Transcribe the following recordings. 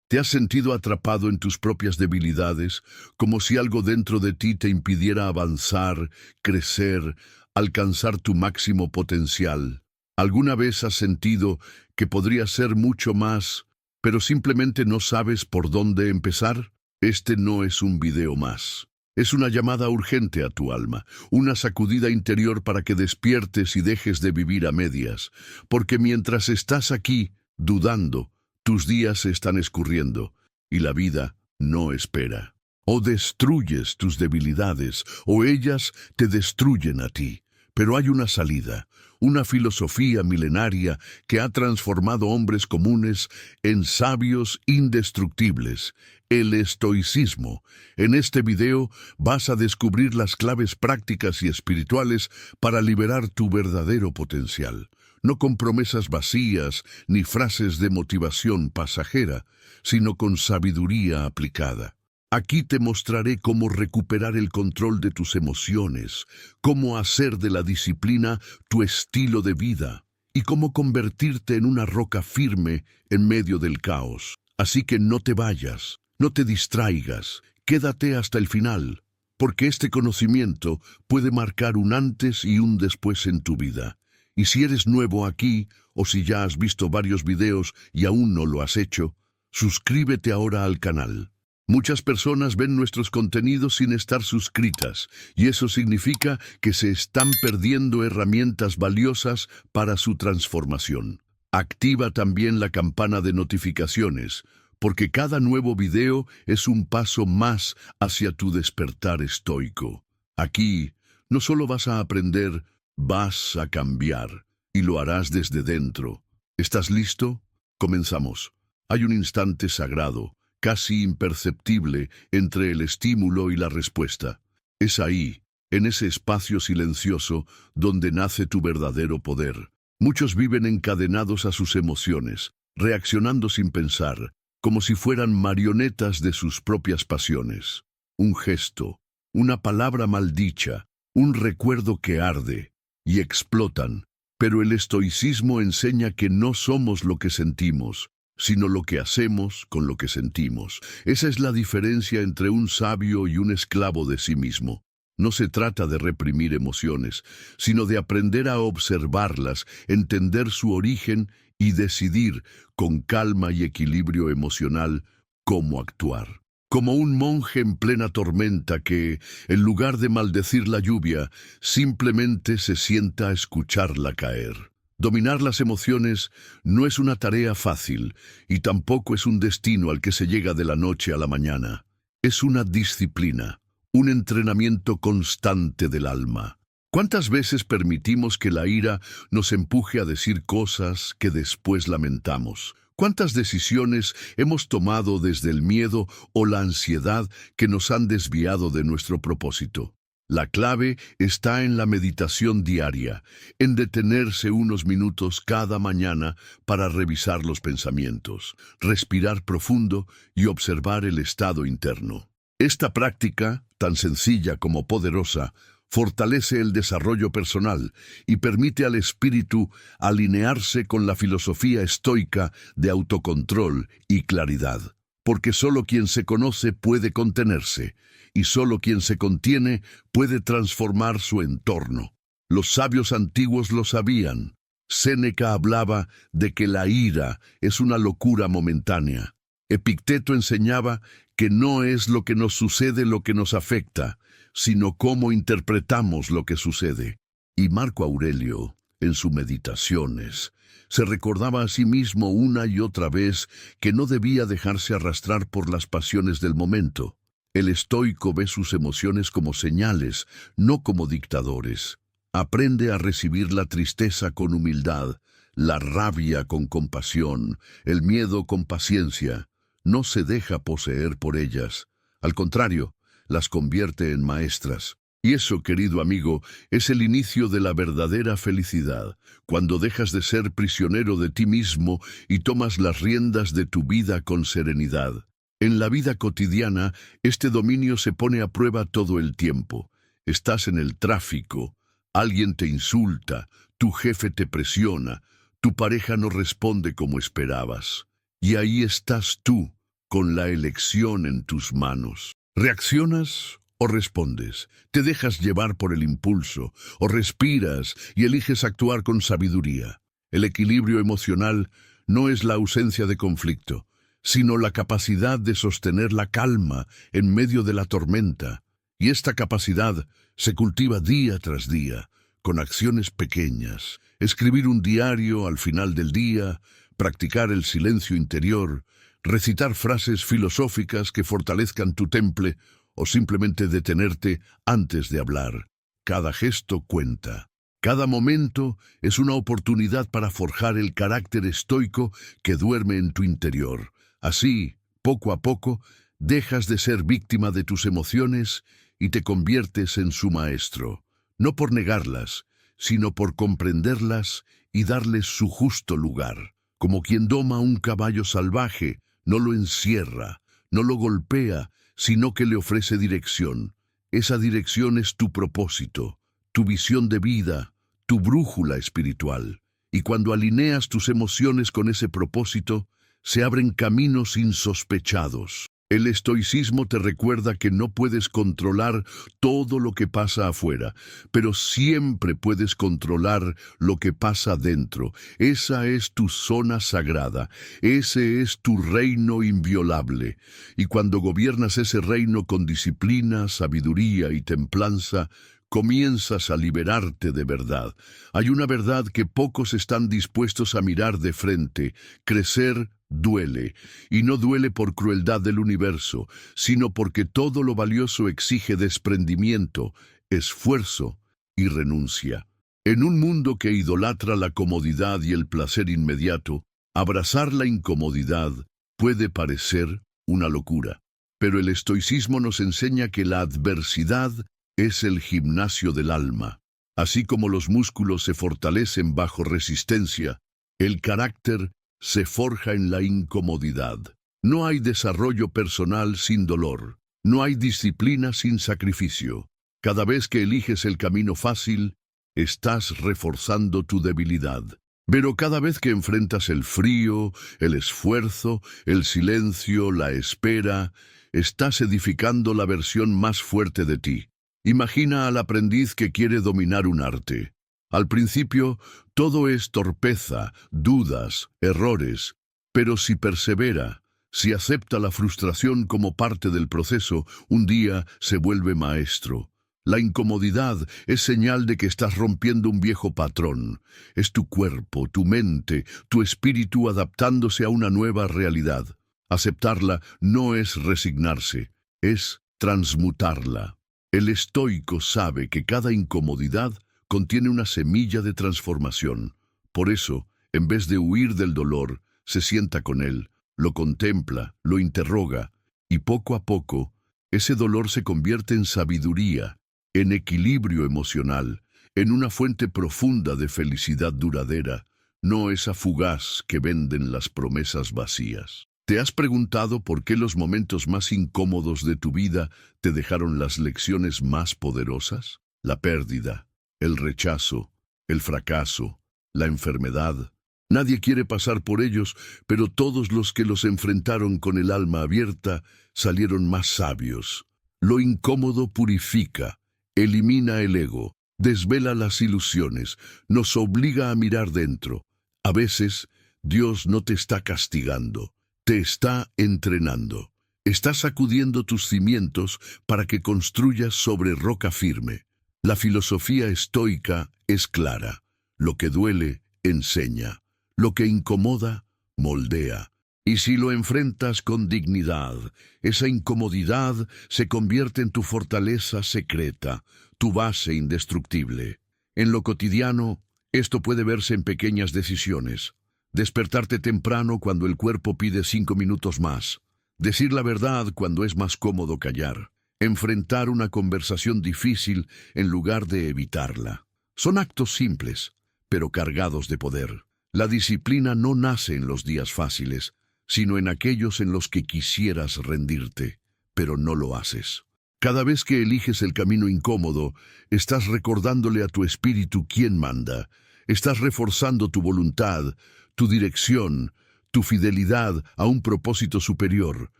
¿Te has sentido atrapado en tus propias debilidades, como si algo dentro de ti te impidiera avanzar, crecer, alcanzar tu máximo potencial? ¿Alguna vez has sentido que podría ser mucho más, pero simplemente no sabes por dónde empezar? Este no es un video más. Es una llamada urgente a tu alma, una sacudida interior para que despiertes y dejes de vivir a medias, porque mientras estás aquí, dudando, tus días se están escurriendo, y la vida no espera. O destruyes tus debilidades, o ellas te destruyen a ti. Pero hay una salida, una filosofía milenaria que ha transformado hombres comunes en sabios indestructibles, el estoicismo. En este video vas a descubrir las claves prácticas y espirituales para liberar tu verdadero potencial. No con promesas vacías ni frases de motivación pasajera, sino con sabiduría aplicada. Aquí te mostraré cómo recuperar el control de tus emociones, cómo hacer de la disciplina tu estilo de vida y cómo convertirte en una roca firme en medio del caos. Así que no te vayas, no te distraigas, quédate hasta el final, porque este conocimiento puede marcar un antes y un después en tu vida. Y si eres nuevo aquí, o si ya has visto varios videos y aún no lo has hecho, suscríbete ahora al canal. Muchas personas ven nuestros contenidos sin estar suscritas, y eso significa que se están perdiendo herramientas valiosas para su transformación. Activa también la campana de notificaciones, porque cada nuevo video es un paso más hacia tu despertar estoico. Aquí no solo vas a aprender, vas a cambiar, y lo harás desde dentro. ¿Estás listo? Comenzamos. Hay un instante sagrado, casi imperceptible, entre el estímulo y la respuesta. Es ahí, en ese espacio silencioso, donde nace tu verdadero poder. Muchos viven encadenados a sus emociones, reaccionando sin pensar, como si fueran marionetas de sus propias pasiones. Un gesto, una palabra maldicha, un recuerdo que arde, y explotan. Pero el estoicismo enseña que no somos lo que sentimos, sino lo que hacemos con lo que sentimos. Esa es la diferencia entre un sabio y un esclavo de sí mismo. No se trata de reprimir emociones, sino de aprender a observarlas, entender su origen y decidir, con calma y equilibrio emocional, cómo actuar. Como un monje en plena tormenta que, en lugar de maldecir la lluvia, simplemente se sienta a escucharla caer. Dominar las emociones no es una tarea fácil y tampoco es un destino al que se llega de la noche a la mañana. Es una disciplina, un entrenamiento constante del alma. ¿Cuántas veces permitimos que la ira nos empuje a decir cosas que después lamentamos? ¿Cuántas decisiones hemos tomado desde el miedo o la ansiedad que nos han desviado de nuestro propósito? La clave está en la meditación diaria, en detenerse unos minutos cada mañana para revisar los pensamientos, respirar profundo y observar el estado interno. Esta práctica, tan sencilla como poderosa, fortalece el desarrollo personal y permite al espíritu alinearse con la filosofía estoica de autocontrol y claridad. Porque solo quien se conoce puede contenerse, y solo quien se contiene puede transformar su entorno. Los sabios antiguos lo sabían. Séneca hablaba de que la ira es una locura momentánea. Epicteto enseñaba que no es lo que nos sucede lo que nos afecta, sino cómo interpretamos lo que sucede. Y Marco Aurelio, en sus Meditaciones, se recordaba a sí mismo una y otra vez que no debía dejarse arrastrar por las pasiones del momento. El estoico ve sus emociones como señales, no como dictadores. Aprende a recibir la tristeza con humildad, la rabia con compasión, el miedo con paciencia. No se deja poseer por ellas. Al contrario, las convierte en maestras. Y eso, querido amigo, es el inicio de la verdadera felicidad, cuando dejas de ser prisionero de ti mismo y tomas las riendas de tu vida con serenidad. En la vida cotidiana, este dominio se pone a prueba todo el tiempo. Estás en el tráfico, alguien te insulta, tu jefe te presiona, tu pareja no responde como esperabas. Y ahí estás tú, con la elección en tus manos. ¿Reaccionas o respondes? ¿Te dejas llevar por el impulso o respiras y eliges actuar con sabiduría? El equilibrio emocional no es la ausencia de conflicto, sino la capacidad de sostener la calma en medio de la tormenta. Y esta capacidad se cultiva día tras día, con acciones pequeñas. Escribir un diario al final del día, practicar el silencio interior, recitar frases filosóficas que fortalezcan tu temple o simplemente detenerte antes de hablar. Cada gesto cuenta. Cada momento es una oportunidad para forjar el carácter estoico que duerme en tu interior. Así, poco a poco, dejas de ser víctima de tus emociones y te conviertes en su maestro, no por negarlas, sino por comprenderlas y darles su justo lugar. Como quien doma un caballo salvaje, no lo encierra, no lo golpea, sino que le ofrece dirección. Esa dirección es tu propósito, tu visión de vida, tu brújula espiritual. Y cuando alineas tus emociones con ese propósito, se abren caminos insospechados. El estoicismo te recuerda que no puedes controlar todo lo que pasa afuera, pero siempre puedes controlar lo que pasa dentro. Esa es tu zona sagrada, ese es tu reino inviolable. Y cuando gobiernas ese reino con disciplina, sabiduría y templanza, comienzas a liberarte de verdad. Hay una verdad que pocos están dispuestos a mirar de frente. Crecer duele, y no duele por crueldad del universo, sino porque todo lo valioso exige desprendimiento, esfuerzo y renuncia. En un mundo que idolatra la comodidad y el placer inmediato, abrazar la incomodidad puede parecer una locura. Pero el estoicismo nos enseña que la adversidad es el gimnasio del alma. Así como los músculos se fortalecen bajo resistencia, el carácter se forja en la incomodidad. No hay desarrollo personal sin dolor. No hay disciplina sin sacrificio. Cada vez que eliges el camino fácil, estás reforzando tu debilidad. Pero cada vez que enfrentas el frío, el esfuerzo, el silencio, la espera, estás edificando la versión más fuerte de ti. Imagina al aprendiz que quiere dominar un arte. Al principio, todo es torpeza, dudas, errores, pero si persevera, si acepta la frustración como parte del proceso, un día se vuelve maestro. La incomodidad es señal de que estás rompiendo un viejo patrón. Es tu cuerpo, tu mente, tu espíritu adaptándose a una nueva realidad. Aceptarla no es resignarse, es transmutarla. El estoico sabe que cada incomodidad contiene una semilla de transformación. Por eso, en vez de huir del dolor, se sienta con él, lo contempla, lo interroga, y poco a poco, ese dolor se convierte en sabiduría, en equilibrio emocional, en una fuente profunda de felicidad duradera, no esa fugaz que venden las promesas vacías. ¿Te has preguntado por qué los momentos más incómodos de tu vida te dejaron las lecciones más poderosas? La pérdida, el rechazo, el fracaso, la enfermedad. Nadie quiere pasar por ellos, pero todos los que los enfrentaron con el alma abierta salieron más sabios. Lo incómodo purifica, elimina el ego, desvela las ilusiones, nos obliga a mirar dentro. A veces, Dios no te está castigando. Te está entrenando. Está sacudiendo tus cimientos para que construyas sobre roca firme. La filosofía estoica es clara. Lo que duele, enseña. Lo que incomoda, moldea. Y si lo enfrentas con dignidad, esa incomodidad se convierte en tu fortaleza secreta, tu base indestructible. En lo cotidiano, esto puede verse en pequeñas decisiones. Despertarte temprano cuando el cuerpo pide 5 minutos más. Decir la verdad cuando es más cómodo callar. Enfrentar una conversación difícil en lugar de evitarla. Son actos simples, pero cargados de poder. La disciplina no nace en los días fáciles, sino en aquellos en los que quisieras rendirte, pero no lo haces. Cada vez que eliges el camino incómodo, estás recordándole a tu espíritu quién manda. Estás reforzando tu voluntad, tu dirección, tu fidelidad a un propósito superior.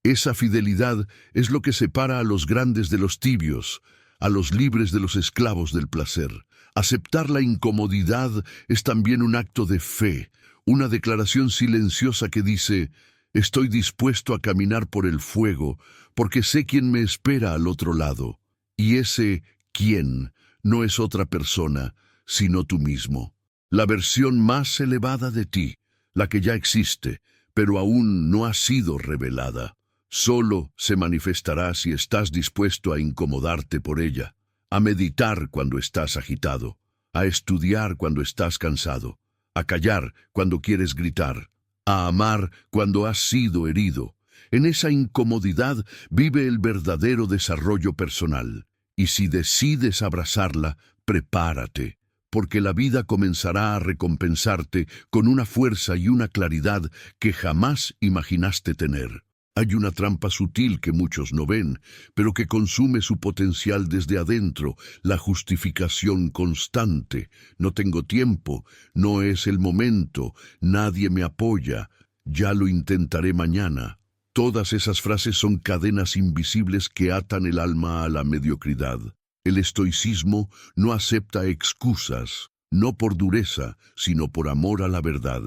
Esa fidelidad es lo que separa a los grandes de los tibios, a los libres de los esclavos del placer. Aceptar la incomodidad es también un acto de fe, una declaración silenciosa que dice: estoy dispuesto a caminar por el fuego, porque sé quién me espera al otro lado. Y ese quién no es otra persona, sino tú mismo. La versión más elevada de ti, la que ya existe, pero aún no ha sido revelada. Solo se manifestará si estás dispuesto a incomodarte por ella, a meditar cuando estás agitado, a estudiar cuando estás cansado, a callar cuando quieres gritar, a amar cuando has sido herido. En esa incomodidad vive el verdadero desarrollo personal. Y si decides abrazarla, prepárate, porque la vida comenzará a recompensarte con una fuerza y una claridad que jamás imaginaste tener. Hay una trampa sutil que muchos no ven, pero que consume su potencial desde adentro: la justificación constante. No tengo tiempo, no es el momento, nadie me apoya, ya lo intentaré mañana. Todas esas frases son cadenas invisibles que atan el alma a la mediocridad. El estoicismo no acepta excusas, no por dureza, sino por amor a la verdad.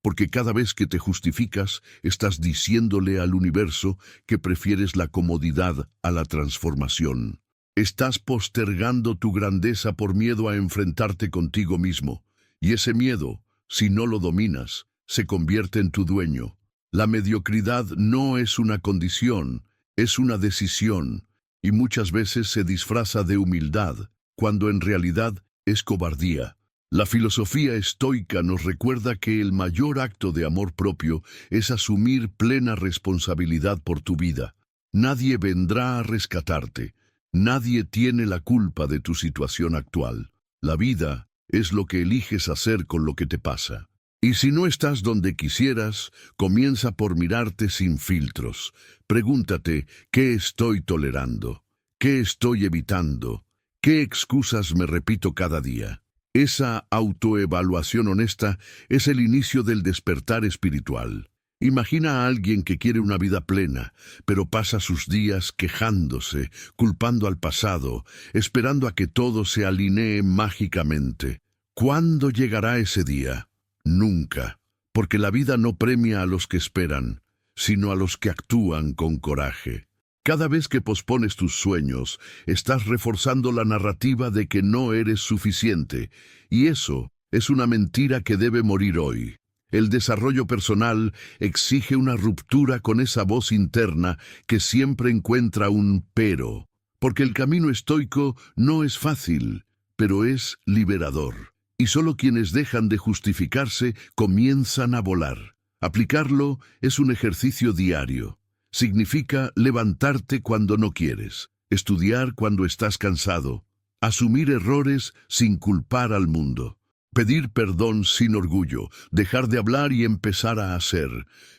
Porque cada vez que te justificas, estás diciéndole al universo que prefieres la comodidad a la transformación. Estás postergando tu grandeza por miedo a enfrentarte contigo mismo. Y ese miedo, si no lo dominas, se convierte en tu dueño. La mediocridad no es una condición, es una decisión, y muchas veces se disfraza de humildad, cuando en realidad es cobardía. La filosofía estoica nos recuerda que el mayor acto de amor propio es asumir plena responsabilidad por tu vida. Nadie vendrá a rescatarte, nadie tiene la culpa de tu situación actual. La vida es lo que eliges hacer con lo que te pasa. Y si no estás donde quisieras, comienza por mirarte sin filtros. Pregúntate: ¿qué estoy tolerando? ¿Qué estoy evitando? ¿Qué excusas me repito cada día? Esa autoevaluación honesta es el inicio del despertar espiritual. Imagina a alguien que quiere una vida plena, pero pasa sus días quejándose, culpando al pasado, esperando a que todo se alinee mágicamente. ¿Cuándo llegará ese día? Nunca, porque la vida no premia a los que esperan, sino a los que actúan con coraje. Cada vez que pospones tus sueños, estás reforzando la narrativa de que no eres suficiente, y eso es una mentira que debe morir hoy. El desarrollo personal exige una ruptura con esa voz interna que siempre encuentra un pero, porque el camino estoico no es fácil, pero es liberador. Y solo quienes dejan de justificarse comienzan a volar. Aplicarlo es un ejercicio diario. Significa levantarte cuando no quieres, estudiar cuando estás cansado, asumir errores sin culpar al mundo, pedir perdón sin orgullo, dejar de hablar y empezar a hacer.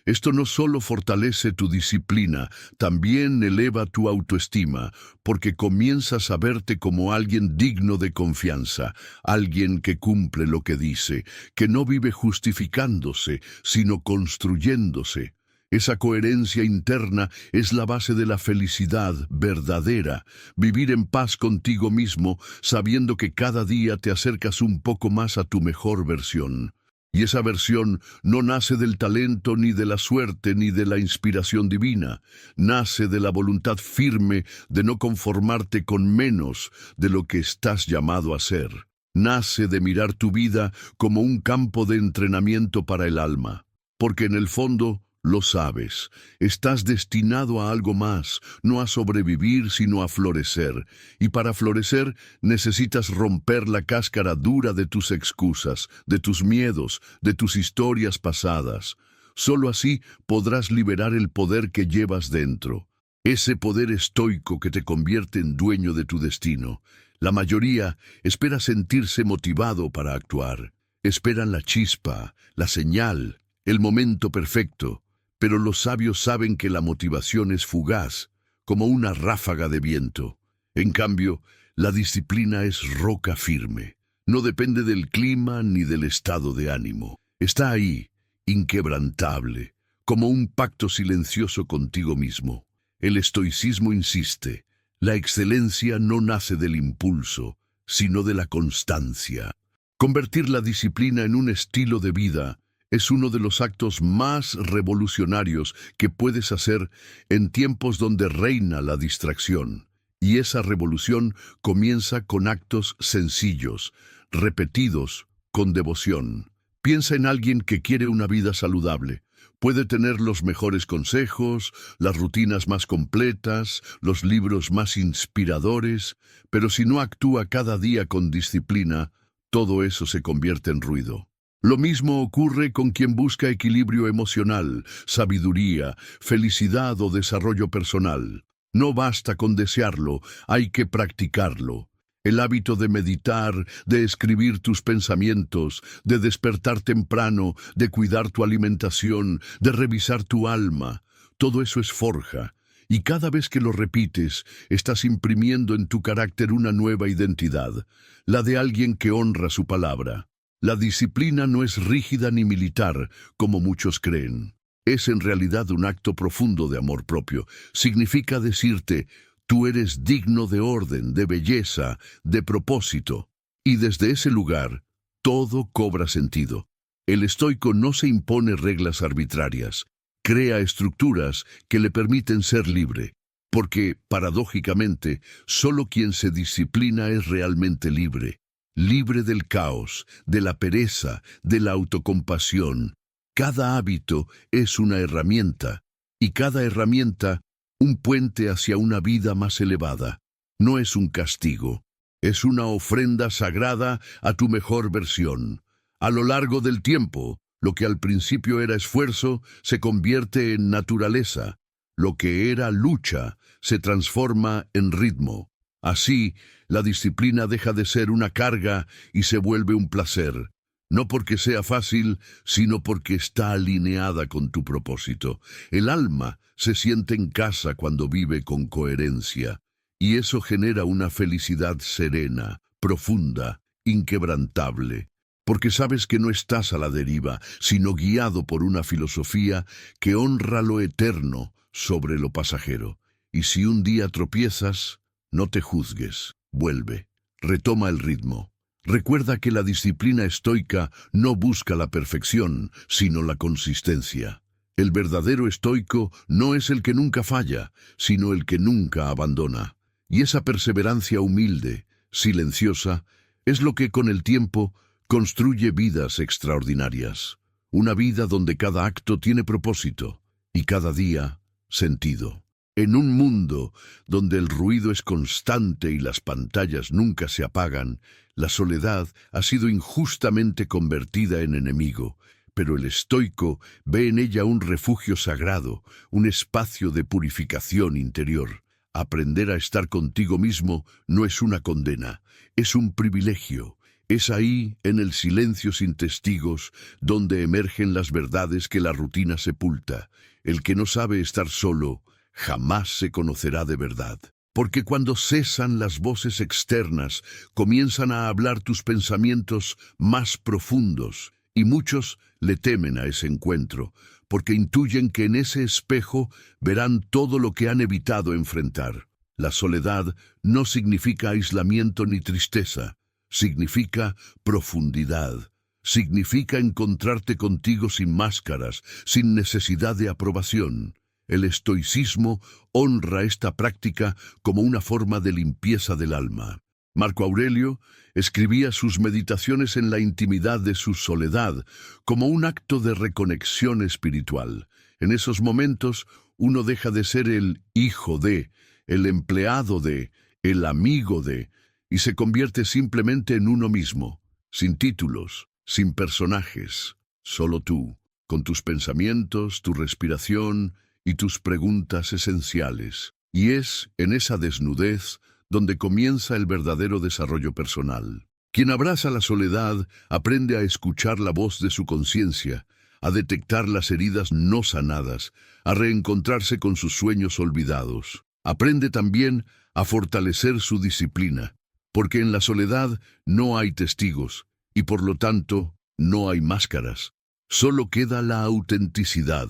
Esto no solo fortalece tu disciplina, también eleva tu autoestima, porque comienzas a verte como alguien digno de confianza, alguien que cumple lo que dice, que no vive justificándose, sino construyéndose. Esa coherencia interna es la base de la felicidad verdadera, vivir en paz contigo mismo, sabiendo que cada día te acercas un poco más a tu mejor versión. Y esa versión no nace del talento, ni de la suerte, ni de la inspiración divina. Nace de la voluntad firme de no conformarte con menos de lo que estás llamado a ser. Nace de mirar tu vida como un campo de entrenamiento para el alma. Porque en el fondo, lo sabes, estás destinado a algo más, no a sobrevivir, sino a florecer. Y para florecer necesitas romper la cáscara dura de tus excusas, de tus miedos, de tus historias pasadas. Solo así podrás liberar el poder que llevas dentro. Ese poder estoico que te convierte en dueño de tu destino. La mayoría espera sentirse motivado para actuar. Esperan la chispa, la señal, el momento perfecto. Pero los sabios saben que la motivación es fugaz, como una ráfaga de viento. En cambio, la disciplina es roca firme. No depende del clima ni del estado de ánimo. Está ahí, inquebrantable, como un pacto silencioso contigo mismo. El estoicismo insiste, la excelencia no nace del impulso, sino de la constancia. Convertir la disciplina en un estilo de vida es uno de los actos más revolucionarios que puedes hacer en tiempos donde reina la distracción. Y esa revolución comienza con actos sencillos, repetidos, con devoción. Piensa en alguien que quiere una vida saludable. Puede tener los mejores consejos, las rutinas más completas, los libros más inspiradores, pero si no actúa cada día con disciplina, todo eso se convierte en ruido. Lo mismo ocurre con quien busca equilibrio emocional, sabiduría, felicidad o desarrollo personal. No basta con desearlo, hay que practicarlo. El hábito de meditar, de escribir tus pensamientos, de despertar temprano, de cuidar tu alimentación, de revisar tu alma, todo eso es forja. Y cada vez que lo repites, estás imprimiendo en tu carácter una nueva identidad, la de alguien que honra su palabra. La disciplina no es rígida ni militar, como muchos creen. Es en realidad un acto profundo de amor propio. Significa decirte, tú eres digno de orden, de belleza, de propósito. Y desde ese lugar, todo cobra sentido. El estoico no se impone reglas arbitrarias. Crea estructuras que le permiten ser libre. Porque, paradójicamente, solo quien se disciplina es realmente libre. Libre del caos, de la pereza, de la autocompasión. Cada hábito es una herramienta, y cada herramienta un puente hacia una vida más elevada. No es un castigo, es una ofrenda sagrada a tu mejor versión. A lo largo del tiempo, lo que al principio era esfuerzo se convierte en naturaleza. Lo que era lucha se transforma en ritmo. Así, la disciplina deja de ser una carga y se vuelve un placer. No porque sea fácil, sino porque está alineada con tu propósito. El alma se siente en casa cuando vive con coherencia, y eso genera una felicidad serena, profunda, inquebrantable, porque sabes que no estás a la deriva, sino guiado por una filosofía que honra lo eterno sobre lo pasajero. Y si un día tropiezas, no te juzgues, vuelve, retoma el ritmo. Recuerda que la disciplina estoica no busca la perfección, sino la consistencia. El verdadero estoico no es el que nunca falla, sino el que nunca abandona. Y esa perseverancia humilde, silenciosa, es lo que con el tiempo construye vidas extraordinarias. Una vida donde cada acto tiene propósito y cada día sentido. En un mundo donde el ruido es constante y las pantallas nunca se apagan, la soledad ha sido injustamente convertida en enemigo, pero el estoico ve en ella un refugio sagrado, un espacio de purificación interior. Aprender a estar contigo mismo no es una condena, es un privilegio. Es ahí, en el silencio sin testigos, donde emergen las verdades que la rutina sepulta. El que no sabe estar solo, jamás se conocerá de verdad. Porque cuando cesan las voces externas, comienzan a hablar tus pensamientos más profundos, y muchos le temen a ese encuentro, porque intuyen que en ese espejo verán todo lo que han evitado enfrentar. La soledad no significa aislamiento ni tristeza, significa profundidad. Significa encontrarte contigo sin máscaras, sin necesidad de aprobación. El estoicismo honra esta práctica como una forma de limpieza del alma. Marco Aurelio escribía sus meditaciones en la intimidad de su soledad, como un acto de reconexión espiritual. En esos momentos, uno deja de ser el hijo de, el empleado de, el amigo de, y se convierte simplemente en uno mismo, sin títulos, sin personajes, solo tú, con tus pensamientos, tu respiración y tus preguntas esenciales. Y es en esa desnudez donde comienza el verdadero desarrollo personal. Quien abraza la soledad aprende a escuchar la voz de su conciencia, a detectar las heridas no sanadas, a reencontrarse con sus sueños olvidados. Aprende también a fortalecer su disciplina, porque en la soledad no hay testigos y por lo tanto no hay máscaras. Solo queda la autenticidad,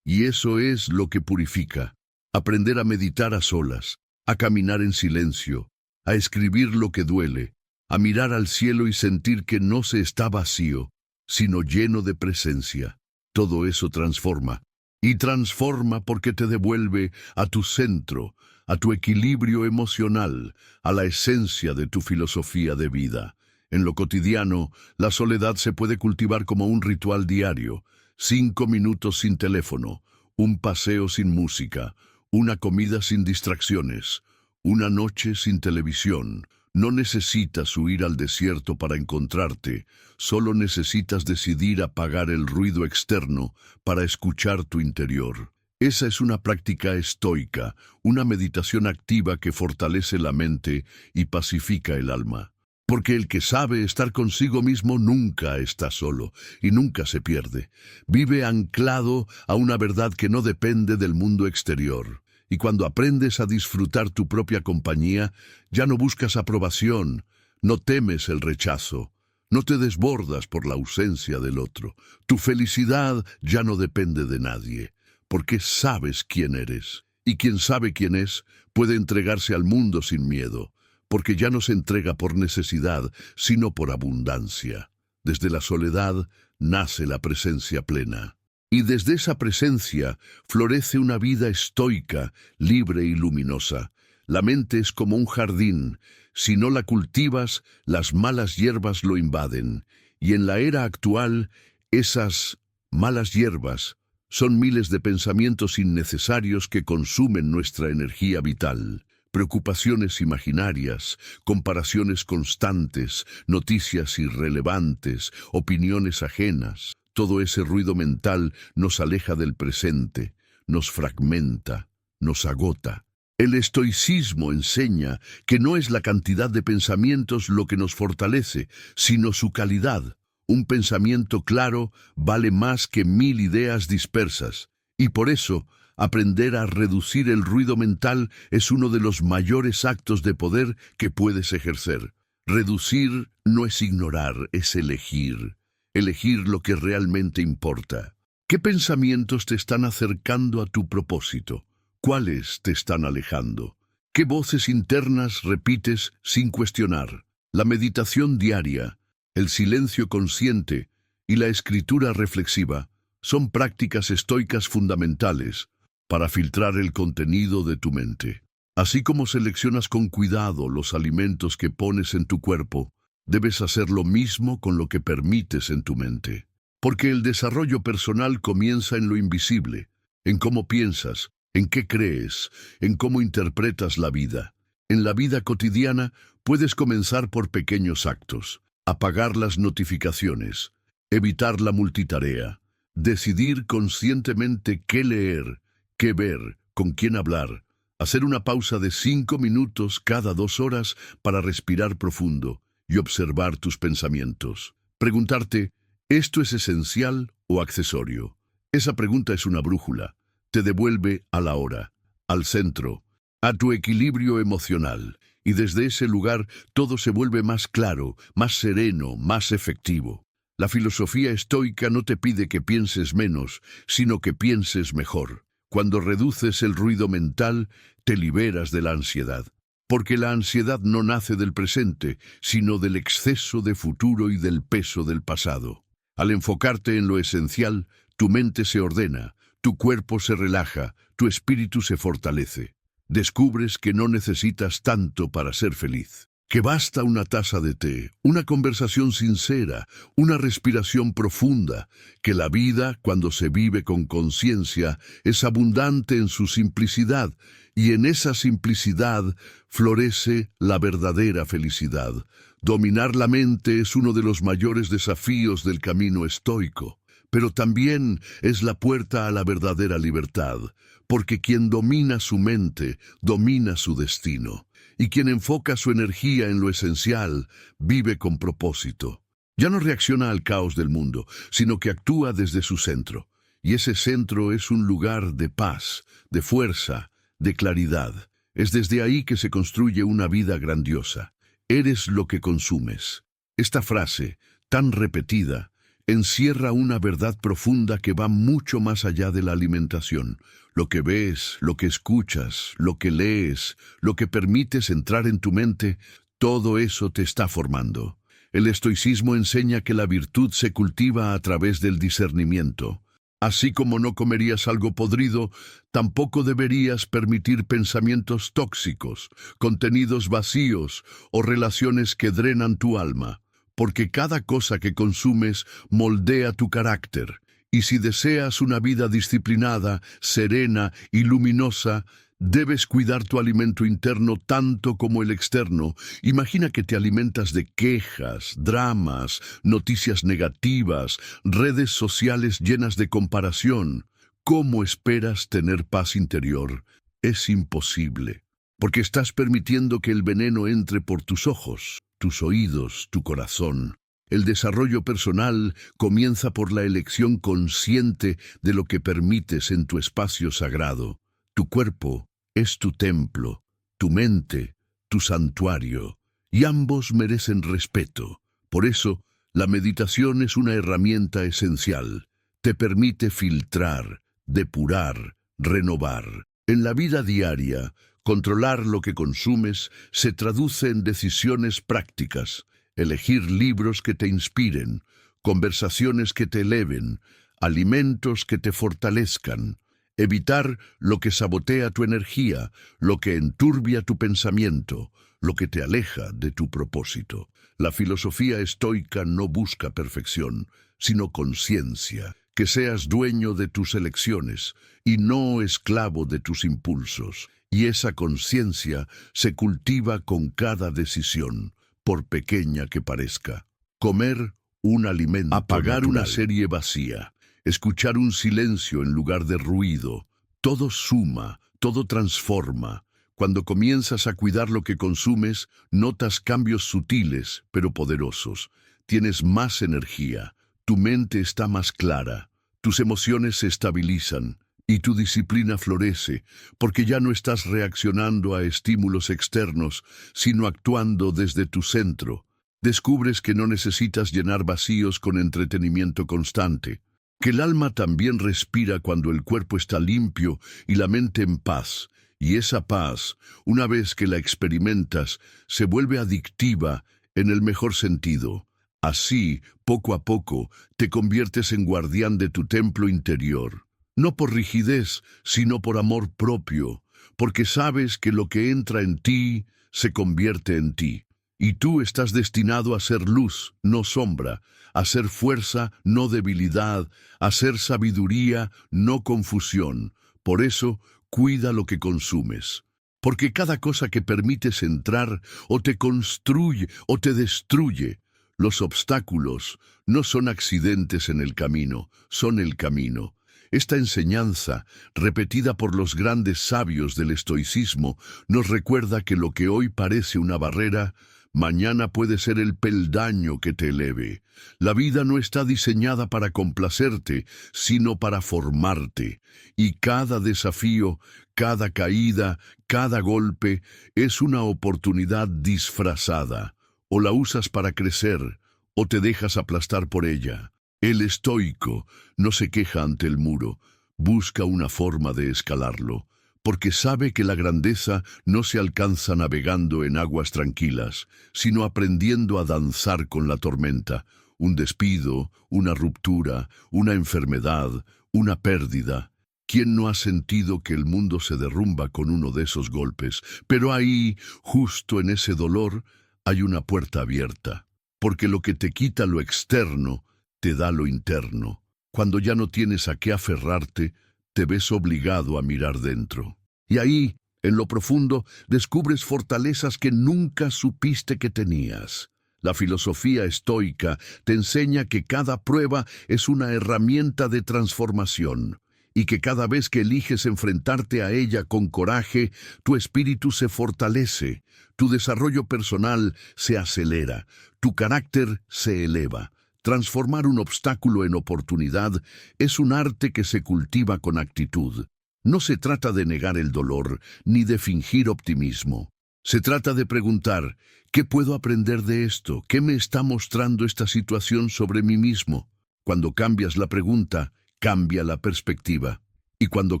y eso es lo que purifica. Aprender a meditar a solas, a caminar en silencio, a escribir lo que duele, a mirar al cielo y sentir que no se está vacío, sino lleno de presencia. Todo eso transforma. Y transforma porque te devuelve a tu centro, a tu equilibrio emocional, a la esencia de tu filosofía de vida. En lo cotidiano, la soledad se puede cultivar como un ritual diario: 5 minutos sin teléfono, un paseo sin música, una comida sin distracciones, una noche sin televisión. No necesitas huir al desierto para encontrarte, solo necesitas decidir apagar el ruido externo para escuchar tu interior. Esa es una práctica estoica, una meditación activa que fortalece la mente y pacifica el alma. Porque el que sabe estar consigo mismo nunca está solo y nunca se pierde. Vive anclado a una verdad que no depende del mundo exterior. Y cuando aprendes a disfrutar tu propia compañía, ya no buscas aprobación, no temes el rechazo, no te desbordas por la ausencia del otro. Tu felicidad ya no depende de nadie, porque sabes quién eres. Y quien sabe quién es, puede entregarse al mundo sin miedo, porque ya no se entrega por necesidad, sino por abundancia. Desde la soledad nace la presencia plena. Y desde esa presencia florece una vida estoica, libre y luminosa. La mente es como un jardín. Si no la cultivas, las malas hierbas lo invaden. Y en la era actual, esas malas hierbas son miles de pensamientos innecesarios que consumen nuestra energía vital. Preocupaciones imaginarias, comparaciones constantes, noticias irrelevantes, opiniones ajenas. Todo ese ruido mental nos aleja del presente, nos fragmenta, nos agota. El estoicismo enseña que no es la cantidad de pensamientos lo que nos fortalece, sino su calidad. Un pensamiento claro vale más que 1000 ideas dispersas. Y por eso, aprender a reducir el ruido mental es uno de los mayores actos de poder que puedes ejercer. Reducir no es ignorar, es elegir. Elegir lo que realmente importa. ¿Qué pensamientos te están acercando a tu propósito? ¿Cuáles te están alejando? ¿Qué voces internas repites sin cuestionar? La meditación diaria, el silencio consciente y la escritura reflexiva son prácticas estoicas fundamentales para filtrar el contenido de tu mente. Así como seleccionas con cuidado los alimentos que pones en tu cuerpo, debes hacer lo mismo con lo que permites en tu mente. Porque el desarrollo personal comienza en lo invisible, en cómo piensas, en qué crees, en cómo interpretas la vida. En la vida cotidiana puedes comenzar por pequeños actos: apagar las notificaciones, evitar la multitarea, decidir conscientemente qué leer, qué ver, con quién hablar, hacer una pausa de 5 minutos cada 2 horas para respirar profundo y observar tus pensamientos. Preguntarte, ¿esto es esencial o accesorio? Esa pregunta es una brújula. Te devuelve a la hora, al centro, a tu equilibrio emocional. Y desde ese lugar todo se vuelve más claro, más sereno, más efectivo. La filosofía estoica no te pide que pienses menos, sino que pienses mejor. Cuando reduces el ruido mental, te liberas de la ansiedad. Porque la ansiedad no nace del presente, sino del exceso de futuro y del peso del pasado. Al enfocarte en lo esencial, tu mente se ordena, tu cuerpo se relaja, tu espíritu se fortalece. Descubres que no necesitas tanto para ser feliz. Que basta una taza de té, una conversación sincera, una respiración profunda, que la vida, cuando se vive con conciencia, es abundante en su simplicidad, y en esa simplicidad florece la verdadera felicidad. Dominar la mente es uno de los mayores desafíos del camino estoico, pero también es la puerta a la verdadera libertad, porque quien domina su mente, domina su destino. Y quien enfoca su energía en lo esencial, vive con propósito. Ya no reacciona al caos del mundo, sino que actúa desde su centro. Y ese centro es un lugar de paz, de fuerza, de claridad. Es desde ahí que se construye una vida grandiosa. Eres lo que consumes. Esta frase, tan repetida, encierra una verdad profunda que va mucho más allá de la alimentación. Lo que ves, lo que escuchas, lo que lees, lo que permites entrar en tu mente, todo eso te está formando. El estoicismo enseña que la virtud se cultiva a través del discernimiento. Así como no comerías algo podrido, tampoco deberías permitir pensamientos tóxicos, contenidos vacíos o relaciones que drenan tu alma, porque cada cosa que consumes moldea tu carácter. Y si deseas una vida disciplinada, serena y luminosa, debes cuidar tu alimento interno tanto como el externo. Imagina que te alimentas de quejas, dramas, noticias negativas, redes sociales llenas de comparación. ¿Cómo esperas tener paz interior? Es imposible, porque estás permitiendo que el veneno entre por tus ojos, tus oídos, tu corazón. El desarrollo personal comienza por la elección consciente de lo que permites en tu espacio sagrado. Tu cuerpo es tu templo, tu mente, tu santuario, y ambos merecen respeto. Por eso, la meditación es una herramienta esencial. Te permite filtrar, depurar, renovar. En la vida diaria, controlar lo que consumes se traduce en decisiones prácticas. Elegir libros que te inspiren, conversaciones que te eleven, alimentos que te fortalezcan. Evitar lo que sabotea tu energía, lo que enturbia tu pensamiento, lo que te aleja de tu propósito. La filosofía estoica no busca perfección, sino conciencia, que seas dueño de tus elecciones y no esclavo de tus impulsos. Y esa conciencia se cultiva con cada decisión, por pequeña que parezca. Comer un alimento, apagar natural, una serie vacía, escuchar un silencio en lugar de ruido. Todo suma, todo transforma. Cuando comienzas a cuidar lo que consumes, notas cambios sutiles, pero poderosos. Tienes más energía, tu mente está más clara, tus emociones se estabilizan y tu disciplina florece, porque ya no estás reaccionando a estímulos externos, sino actuando desde tu centro. Descubres que no necesitas llenar vacíos con entretenimiento constante, que el alma también respira cuando el cuerpo está limpio y la mente en paz, y esa paz, una vez que la experimentas, se vuelve adictiva en el mejor sentido. Así, poco a poco, te conviertes en guardián de tu templo interior. No por rigidez, sino por amor propio, porque sabes que lo que entra en ti se convierte en ti. Y tú estás destinado a ser luz, no sombra, a ser fuerza, no debilidad, a ser sabiduría, no confusión. Por eso, cuida lo que consumes. Porque cada cosa que permites entrar o te construye o te destruye. Los obstáculos no son accidentes en el camino, son el camino. Esta enseñanza, repetida por los grandes sabios del estoicismo, nos recuerda que lo que hoy parece una barrera, mañana puede ser el peldaño que te eleve. La vida no está diseñada para complacerte, sino para formarte. Y cada desafío, cada caída, cada golpe, es una oportunidad disfrazada. O la usas para crecer, o te dejas aplastar por ella. El estoico no se queja ante el muro, busca una forma de escalarlo, porque sabe que la grandeza no se alcanza navegando en aguas tranquilas, sino aprendiendo a danzar con la tormenta. Un despido, una ruptura, una enfermedad, una pérdida. ¿Quién no ha sentido que el mundo se derrumba con uno de esos golpes? Pero ahí, justo en ese dolor, hay una puerta abierta, porque lo que te quita lo externo, te da lo interno. Cuando ya no tienes a qué aferrarte, te ves obligado a mirar dentro. Y ahí, en lo profundo, descubres fortalezas que nunca supiste que tenías. La filosofía estoica te enseña que cada prueba es una herramienta de transformación, y que cada vez que eliges enfrentarte a ella con coraje, tu espíritu se fortalece, tu desarrollo personal se acelera, tu carácter se eleva. Transformar un obstáculo en oportunidad es un arte que se cultiva con actitud. No se trata de negar el dolor, ni de fingir optimismo. Se trata de preguntar, ¿qué puedo aprender de esto? ¿Qué me está mostrando esta situación sobre mí mismo? Cuando cambias la pregunta, cambia la perspectiva. Y cuando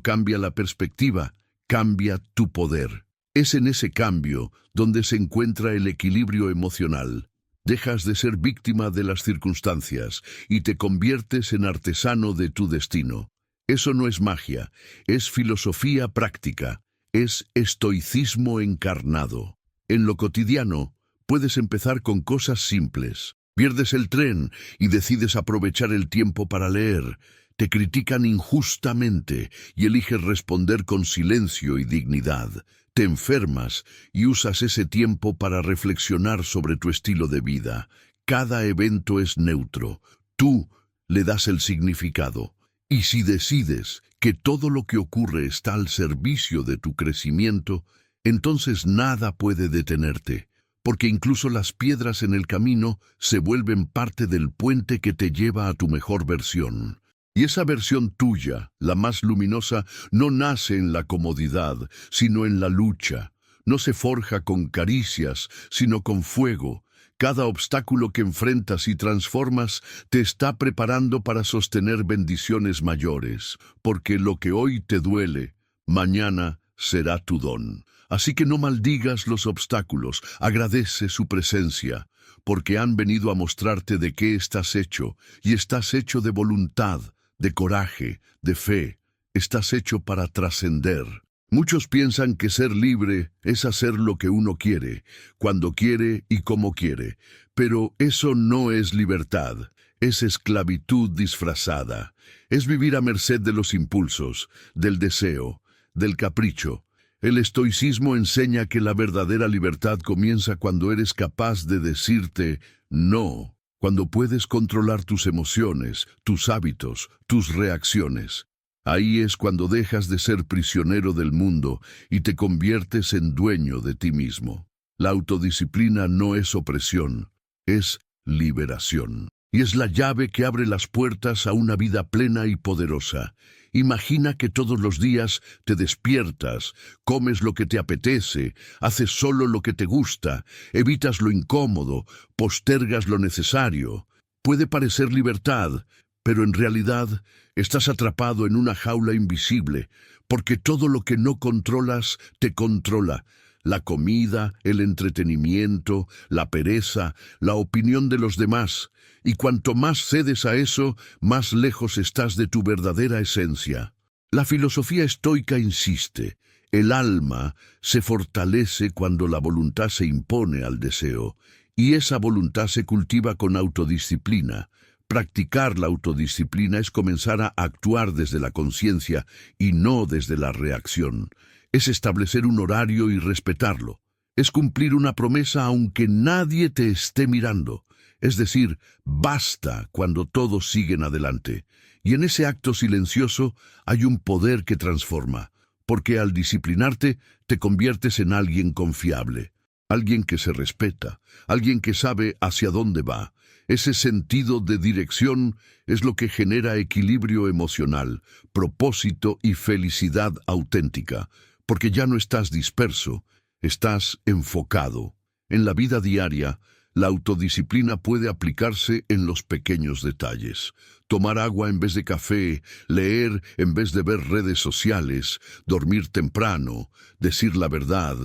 cambia la perspectiva, cambia tu poder. Es en ese cambio donde se encuentra el equilibrio emocional. Dejas de ser víctima de las circunstancias y te conviertes en artesano de tu destino. Eso no es magia, es filosofía práctica, es estoicismo encarnado. En lo cotidiano, puedes empezar con cosas simples. Pierdes el tren y decides aprovechar el tiempo para leer. Te critican injustamente y eliges responder con silencio y dignidad. Te enfermas y usas ese tiempo para reflexionar sobre tu estilo de vida. Cada evento es neutro. Tú le das el significado. Y si decides que todo lo que ocurre está al servicio de tu crecimiento, entonces nada puede detenerte, porque incluso las piedras en el camino se vuelven parte del puente que te lleva a tu mejor versión. Y esa versión tuya, la más luminosa, no nace en la comodidad, sino en la lucha. No se forja con caricias, sino con fuego. Cada obstáculo que enfrentas y transformas te está preparando para sostener bendiciones mayores, porque lo que hoy te duele, mañana será tu don. Así que no maldigas los obstáculos, agradece su presencia, porque han venido a mostrarte de qué estás hecho, y estás hecho de voluntad, de coraje, de fe. Estás hecho para trascender. Muchos piensan que ser libre es hacer lo que uno quiere, cuando quiere y como quiere, pero eso no es libertad, es esclavitud disfrazada. Es vivir a merced de los impulsos, del deseo, del capricho. El estoicismo enseña que la verdadera libertad comienza cuando eres capaz de decirte no, cuando puedes controlar tus emociones, tus hábitos, tus reacciones. Ahí es cuando dejas de ser prisionero del mundo y te conviertes en dueño de ti mismo. La autodisciplina no es opresión, es liberación. Y es la llave que abre las puertas a una vida plena y poderosa. Imagina que todos los días te despiertas, comes lo que te apetece, haces solo lo que te gusta, evitas lo incómodo, postergas lo necesario. Puede parecer libertad, pero en realidad estás atrapado en una jaula invisible, porque todo lo que no controlas te controla. La comida, el entretenimiento, la pereza, la opinión de los demás. Y cuanto más cedes a eso, más lejos estás de tu verdadera esencia. La filosofía estoica insiste, el alma se fortalece cuando la voluntad se impone al deseo, y esa voluntad se cultiva con autodisciplina. Practicar la autodisciplina es comenzar a actuar desde la conciencia y no desde la reacción. Es establecer un horario y respetarlo. Es cumplir una promesa aunque nadie te esté mirando. Es decir, basta cuando todos siguen adelante. Y en ese acto silencioso hay un poder que transforma, porque al disciplinarte te conviertes en alguien confiable, alguien que se respeta, alguien que sabe hacia dónde va. Ese sentido de dirección es lo que genera equilibrio emocional, propósito y felicidad auténtica, porque ya no estás disperso, estás enfocado. En la vida diaria, la autodisciplina puede aplicarse en los pequeños detalles. Tomar agua en vez de café, leer en vez de ver redes sociales, dormir temprano, decir la verdad,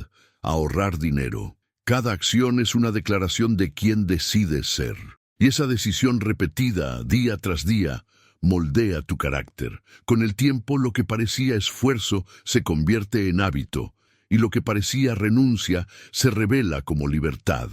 ahorrar dinero. Cada acción es una declaración de quién decides ser. Y esa decisión repetida día tras día moldea tu carácter. Con el tiempo, lo que parecía esfuerzo se convierte en hábito, y lo que parecía renuncia se revela como libertad,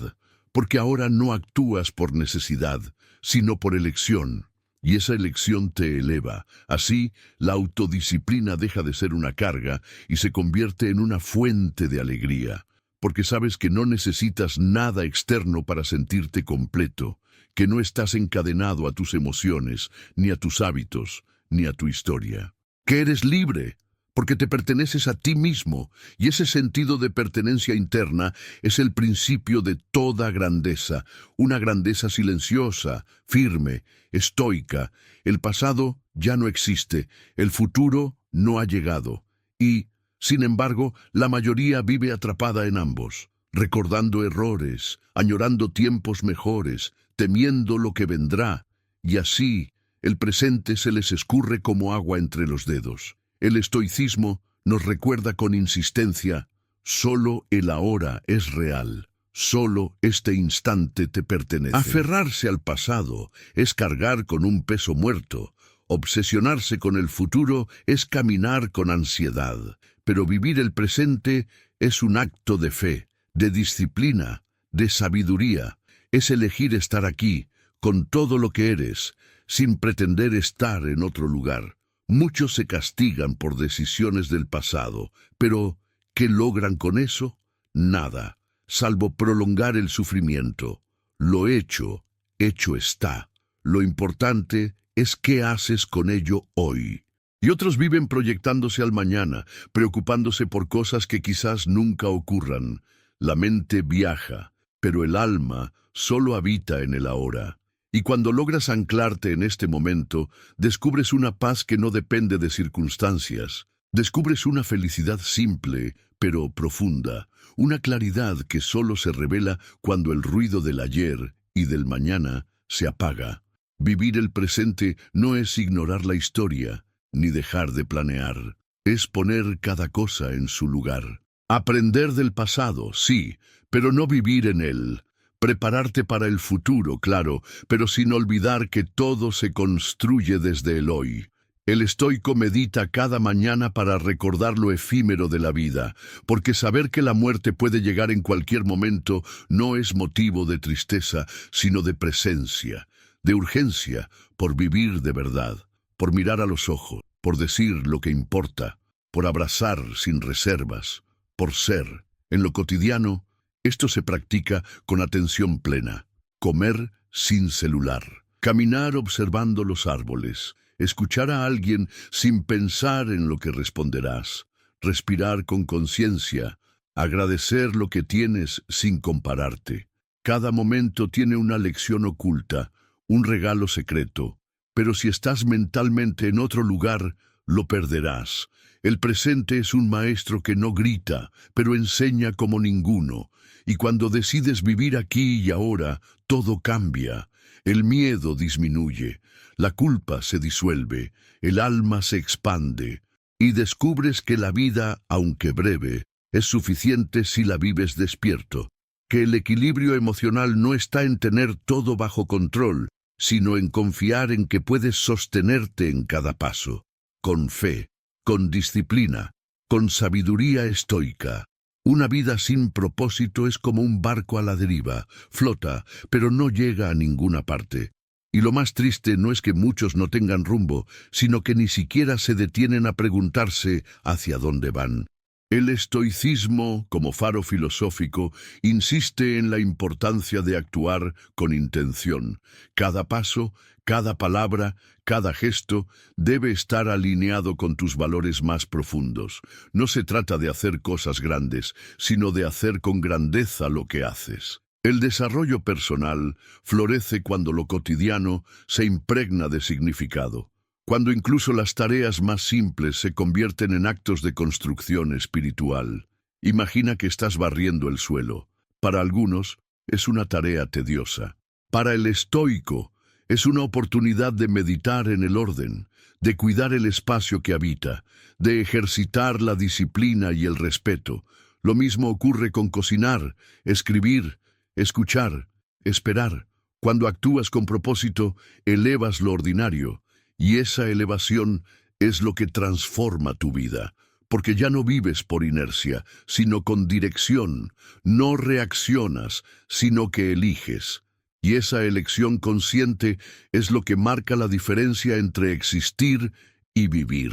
porque ahora no actúas por necesidad, sino por elección, y esa elección te eleva. Así, la autodisciplina deja de ser una carga y se convierte en una fuente de alegría, porque sabes que no necesitas nada externo para sentirte completo, que no estás encadenado a tus emociones, ni a tus hábitos, ni a tu historia. Que eres libre, porque te perteneces a ti mismo, y ese sentido de pertenencia interna es el principio de toda grandeza, una grandeza silenciosa, firme, estoica. El pasado ya no existe, el futuro no ha llegado, y, sin embargo, la mayoría vive atrapada en ambos, recordando errores, añorando tiempos mejores, temiendo lo que vendrá, y así El presente se les escurre como agua entre los dedos. El estoicismo nos recuerda con insistencia: solo el ahora es real. Solo este instante te pertenece. Aferrarse al pasado es cargar con un peso muerto. Obsesionarse con el futuro es caminar con ansiedad. Pero vivir el presente es un acto de fe, de disciplina, de sabiduría. Es elegir estar aquí, con todo lo que eres, sin pretender estar en otro lugar. Muchos se castigan por decisiones del pasado, pero ¿qué logran con eso? Nada, salvo prolongar el sufrimiento. Lo hecho, hecho está. Lo importante es qué haces con ello hoy. Y otros viven proyectándose al mañana, preocupándose por cosas que quizás nunca ocurran. La mente viaja, pero el alma solo habita en el ahora. Y cuando logras anclarte en este momento, descubres una paz que no depende de circunstancias. Descubres una felicidad simple, pero profunda. Una claridad que solo se revela cuando el ruido del ayer y del mañana se apaga. Vivir el presente no es ignorar la historia, ni dejar de planear. Es poner cada cosa en su lugar. Aprender del pasado, sí, pero no vivir en él. Prepararte para el futuro, claro, pero sin olvidar que todo se construye desde el hoy. El estoico medita cada mañana para recordar lo efímero de la vida, porque saber que la muerte puede llegar en cualquier momento no es motivo de tristeza, sino de presencia, de urgencia, por vivir de verdad, por mirar a los ojos, por decir lo que importa, por abrazar sin reservas, por ser. En lo cotidiano, esto se practica con atención plena. Comer sin celular, caminar observando los árboles, escuchar a alguien sin pensar en lo que responderás, respirar con conciencia, agradecer lo que tienes sin compararte. Cada momento tiene una lección oculta, un regalo secreto, pero si estás mentalmente en otro lugar, lo perderás. El presente es un maestro que no grita, pero enseña como ninguno. Y cuando decides vivir aquí y ahora, todo cambia. El miedo disminuye, la culpa se disuelve, el alma se expande, y descubres que la vida, aunque breve, es suficiente si la vives despierto. Que el equilibrio emocional no está en tener todo bajo control, sino en confiar en que puedes sostenerte en cada paso, con fe, con disciplina, con sabiduría estoica. Una vida sin propósito es como un barco a la deriva, flota, pero no llega a ninguna parte. Y lo más triste no es que muchos no tengan rumbo, sino que ni siquiera se detienen a preguntarse hacia dónde van. El estoicismo, como faro filosófico, insiste en la importancia de actuar con intención. Cada paso, cada palabra, cada gesto debe estar alineado con tus valores más profundos. No se trata de hacer cosas grandes, sino de hacer con grandeza lo que haces. El desarrollo personal florece cuando lo cotidiano se impregna de significado, cuando incluso las tareas más simples se convierten en actos de construcción espiritual. Imagina que estás barriendo el suelo. Para algunos es una tarea tediosa. Para el estoico es una oportunidad de meditar en el orden, de cuidar el espacio que habita, de ejercitar la disciplina y el respeto. Lo mismo ocurre con cocinar, escribir, escuchar, esperar. Cuando actúas con propósito, elevas lo ordinario, y esa elevación es lo que transforma tu vida, porque ya no vives por inercia, sino con dirección. No reaccionas, sino que eliges. Y esa elección consciente es lo que marca la diferencia entre existir y vivir.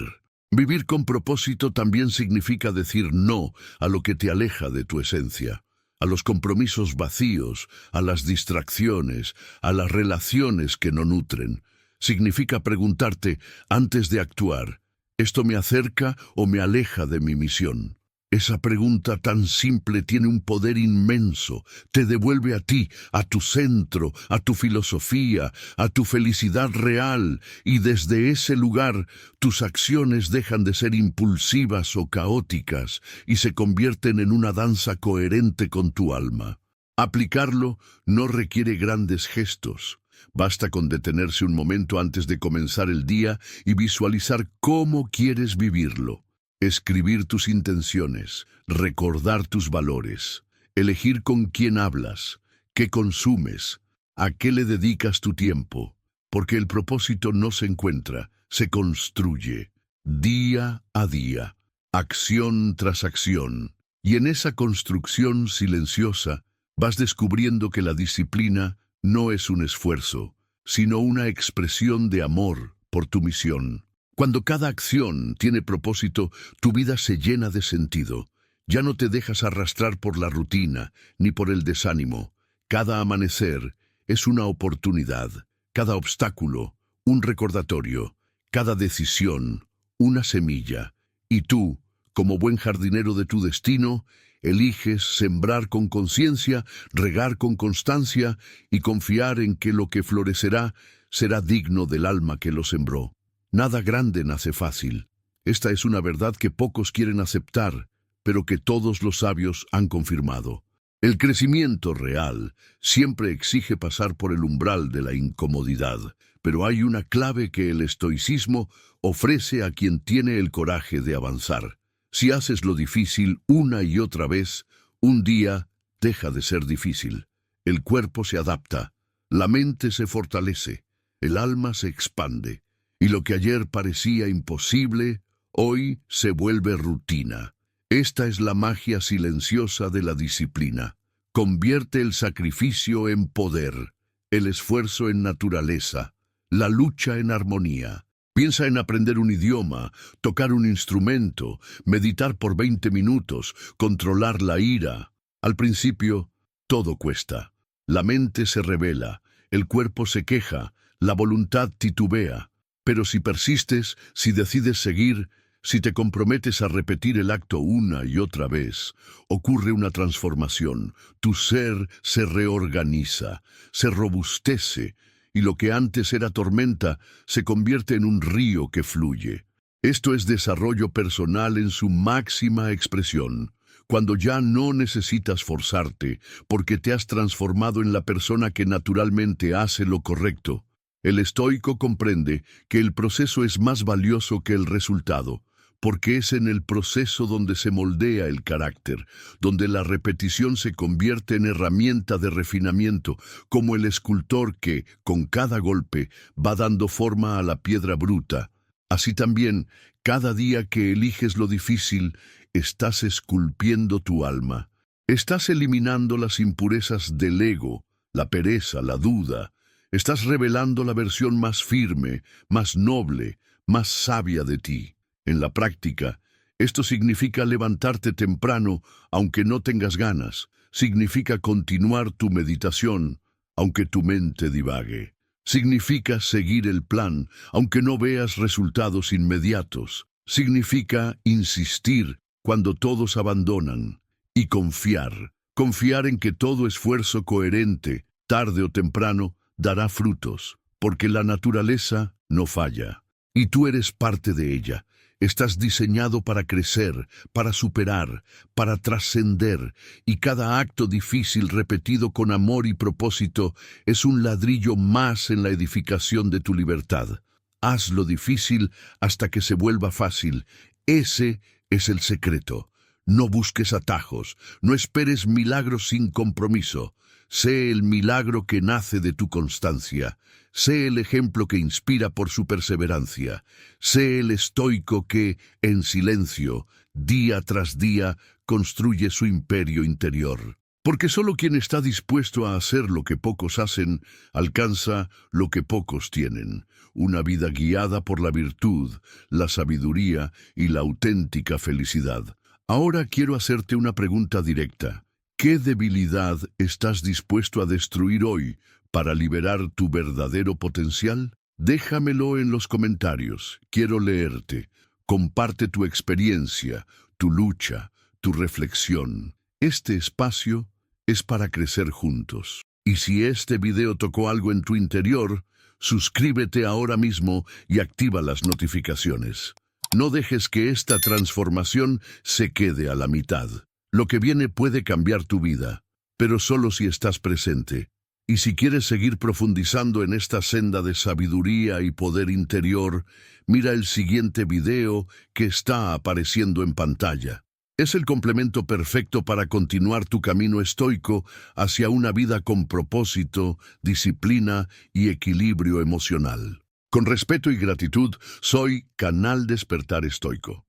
Vivir con propósito también significa decir no a lo que te aleja de tu esencia, a los compromisos vacíos, a las distracciones, a las relaciones que no nutren. Significa preguntarte, antes de actuar, ¿esto me acerca o me aleja de mi misión? Esa pregunta tan simple tiene un poder inmenso. Te devuelve a ti, a tu centro, a tu filosofía, a tu felicidad real, y desde ese lugar tus acciones dejan de ser impulsivas o caóticas y se convierten en una danza coherente con tu alma. Aplicarlo no requiere grandes gestos. Basta con detenerse un momento antes de comenzar el día y visualizar cómo quieres vivirlo. Escribir tus intenciones, recordar tus valores, elegir con quién hablas, qué consumes, a qué le dedicas tu tiempo, porque el propósito no se encuentra, se construye, día a día, acción tras acción. Y en esa construcción silenciosa vas descubriendo que la disciplina no es un esfuerzo, sino una expresión de amor por tu misión. Cuando cada acción tiene propósito, tu vida se llena de sentido. Ya no te dejas arrastrar por la rutina ni por el desánimo. Cada amanecer es una oportunidad, cada obstáculo, un recordatorio, cada decisión, una semilla. Y tú, como buen jardinero de tu destino, eliges sembrar con conciencia, regar con constancia y confiar en que lo que florecerá será digno del alma que lo sembró. Nada grande nace fácil. Esta es una verdad que pocos quieren aceptar, pero que todos los sabios han confirmado. El crecimiento real siempre exige pasar por el umbral de la incomodidad, pero hay una clave que el estoicismo ofrece a quien tiene el coraje de avanzar. Si haces lo difícil una y otra vez, un día deja de ser difícil. El cuerpo se adapta, la mente se fortalece, el alma se expande, y lo que ayer parecía imposible, hoy se vuelve rutina. Esta es la magia silenciosa de la disciplina. Convierte el sacrificio en poder, el esfuerzo en naturaleza, la lucha en armonía. Piensa en aprender un idioma, tocar un instrumento, meditar por 20 minutos, controlar la ira. Al principio, todo cuesta. La mente se rebela, el cuerpo se queja, la voluntad titubea. Pero si persistes, si decides seguir, si te comprometes a repetir el acto una y otra vez, ocurre una transformación. Tu ser se reorganiza, se robustece, y lo que antes era tormenta se convierte en un río que fluye. Esto es desarrollo personal en su máxima expresión, cuando ya no necesitas forzarte, porque te has transformado en la persona que naturalmente hace lo correcto. El estoico comprende que el proceso es más valioso que el resultado, porque es en el proceso donde se moldea el carácter, donde la repetición se convierte en herramienta de refinamiento, como el escultor que, con cada golpe, va dando forma a la piedra bruta. Así también, cada día que eliges lo difícil, estás esculpiendo tu alma. Estás eliminando las impurezas del ego, la pereza, la duda. Estás revelando la versión más firme, más noble, más sabia de ti. En la práctica, esto significa levantarte temprano, aunque no tengas ganas. Significa continuar tu meditación, aunque tu mente divague. Significa seguir el plan, aunque no veas resultados inmediatos. Significa insistir cuando todos abandonan. Y confiar. Confiar en que todo esfuerzo coherente, tarde o temprano, dará frutos, porque la naturaleza no falla. Y tú eres parte de ella. Estás diseñado para crecer, para superar, para trascender, y cada acto difícil repetido con amor y propósito es un ladrillo más en la edificación de tu libertad. Haz lo difícil hasta que se vuelva fácil. Ese es el secreto. No busques atajos, no esperes milagros sin compromiso. Sé el milagro que nace de tu constancia. Sé el ejemplo que inspira por su perseverancia. Sé el estoico que, en silencio, día tras día, construye su imperio interior. Porque solo quien está dispuesto a hacer lo que pocos hacen, alcanza lo que pocos tienen. Una vida guiada por la virtud, la sabiduría y la auténtica felicidad. Ahora quiero hacerte una pregunta directa. ¿Qué debilidad estás dispuesto a destruir hoy para liberar tu verdadero potencial? Déjamelo en los comentarios. Quiero leerte. Comparte tu experiencia, tu lucha, tu reflexión. Este espacio es para crecer juntos. Y si este video tocó algo en tu interior, suscríbete ahora mismo y activa las notificaciones. No dejes que esta transformación se quede a la mitad. Lo que viene puede cambiar tu vida, pero solo si estás presente. Y si quieres seguir profundizando en esta senda de sabiduría y poder interior, mira el siguiente video que está apareciendo en pantalla. Es el complemento perfecto para continuar tu camino estoico hacia una vida con propósito, disciplina y equilibrio emocional. Con respeto y gratitud, soy Canal Despertar Estoico.